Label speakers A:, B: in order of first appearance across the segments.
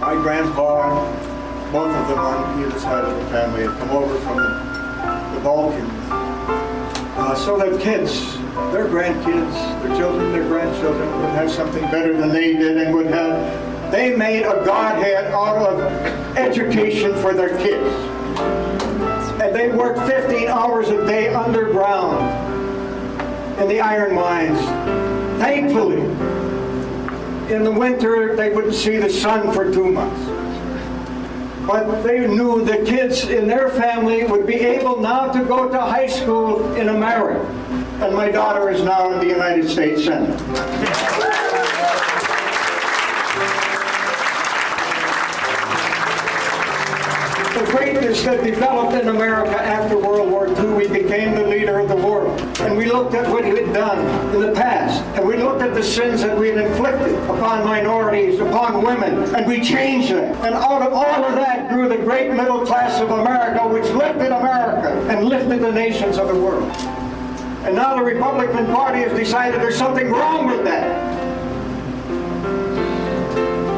A: My grandpa, both of them on either side of the family, had come over from the Balkans. So that kids, their grandkids, their children, their grandchildren would have something better than they did and would have. They made a godhead out of education for their kids. And they worked 15 hours a day underground in the iron mines. Thankfully, in the winter, they wouldn't see the sun for 2 months. But they knew the kids in their family would be able now to go to high school in America. And my daughter is now in the United States Senate. The greatness that developed in America after World War II, we became the leader of the world. And we looked at what we had done in the past. And we looked at the sins that we had inflicted upon minorities, upon women, and we changed them. And out of all of that grew the great middle class of America, which lifted America and lifted the nations of the world. And now the Republican Party has decided there's something wrong with that.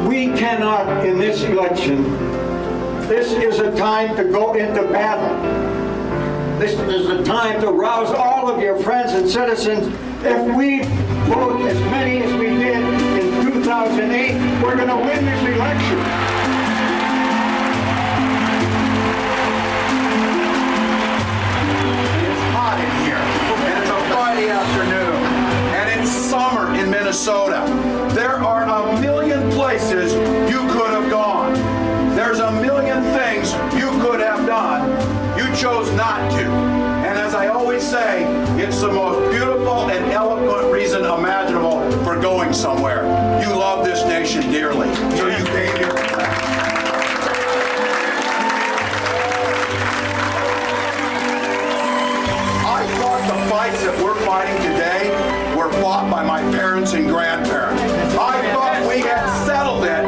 A: We cannot, in this election, this is a time to go into battle. This is a time to rouse all of your friends and citizens. If we vote as many as we did in 2008, we're going to win this election.
B: It's hot in here, and it's a Friday afternoon, and it's summer in Minnesota. There are a million places you could have gone. There's a million things you could have done. You chose not to. And as I always say, it's the most beautiful and eloquent reason imaginable for going somewhere. You love this nation dearly, so you came here for that. I thought the fights that we're fighting today were fought by my parents and grandparents. I thought we had settled it,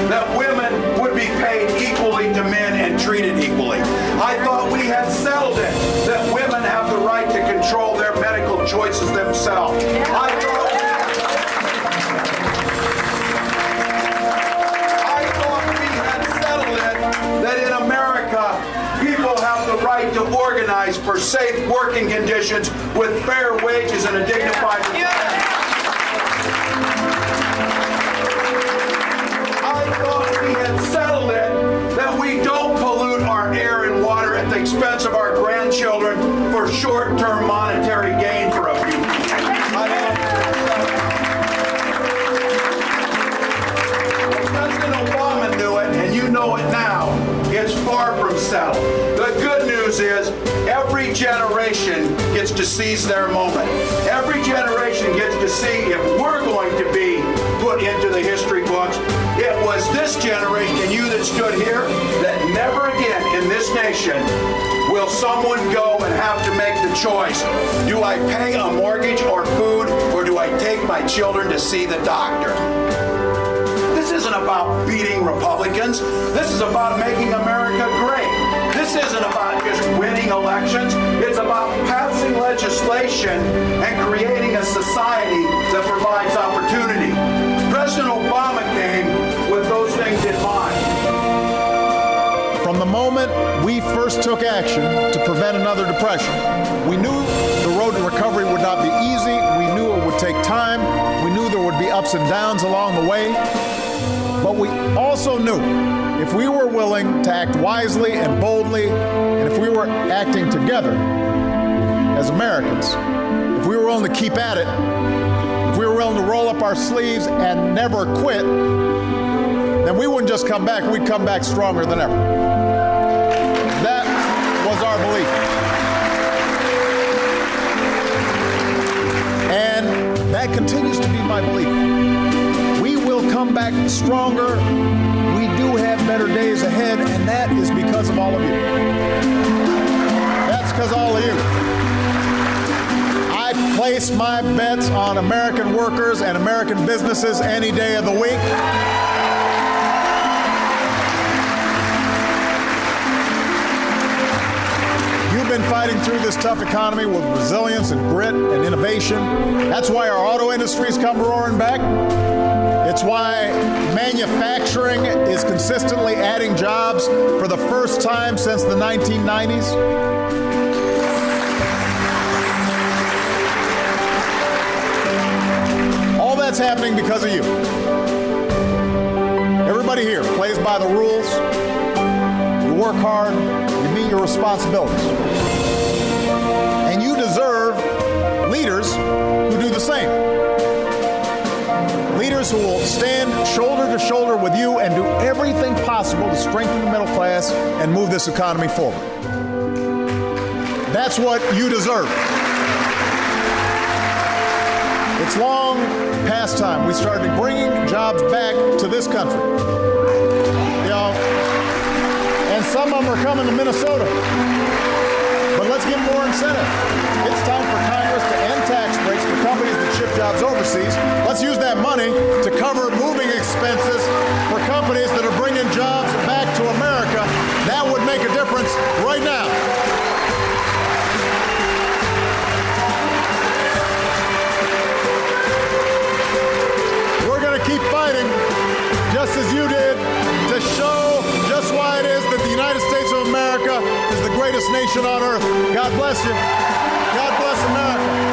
B: that women would be paid equally to men and treated equally. I thought we had settled it, that women have the right to control their medical choices themselves. I thought we had settled it, that in America, people have the right to organize for safe working conditions with fair wages and a dignified retirement. Settled it that we don't pollute our air and water at the expense of our grandchildren for short-term monetary gain for a few people. President Obama knew it, and you know it now. It's far from settled. The good news is every generation gets to seize their moment. Every generation gets to see if we're going to be put into the history books. It was this generation and you that stood here that never again in this nation will someone go and have to make the choice. Do I pay a mortgage or food, or do I take my children to see the doctor? This isn't about beating Republicans. This is about making America great. This isn't about just winning elections. It's about passing legislation and creating a society that provides opportunity. President Obama came with those things in mind.
C: From the moment we first took action to prevent another depression, we knew the road to recovery would not be easy. We knew it would take time. We knew there would be ups and downs along the way. But we also knew if we were willing to act wisely and boldly, and if we were acting together as Americans, if we were willing to keep at it, if we were willing to roll up our sleeves and never quit, then we wouldn't just come back, we'd come back stronger than ever. That was our belief. And that continues to be my belief. We will come back stronger. We do have better days ahead, and that is because of all of you. That's because of all of you. I place my bets on American workers and American businesses any day of the week. You've been fighting through this tough economy with resilience and grit and innovation. That's why our auto industry's come roaring back. It's why manufacturing is consistently adding jobs for the first time since the 1990s. All that's happening because of you. Everybody here plays by the rules. You work hard. You meet your responsibilities. And you deserve leaders who do the same. Leaders who will stand shoulder to shoulder with you and do everything possible to strengthen the middle class and move this economy forward. That's what you deserve. It's long past time we started bringing jobs back to this country. You know, and some of them are coming to Minnesota. But let's give more incentive. It's time for Congress to end tax breaks for companies that ship jobs overseas. Let's use that money to cover moving expenses for companies that are bringing jobs back to America. That would make a difference right now. We're going to keep fighting, just as you did, to show just why it is that the United States of America is the greatest nation on earth. God bless you. God bless America.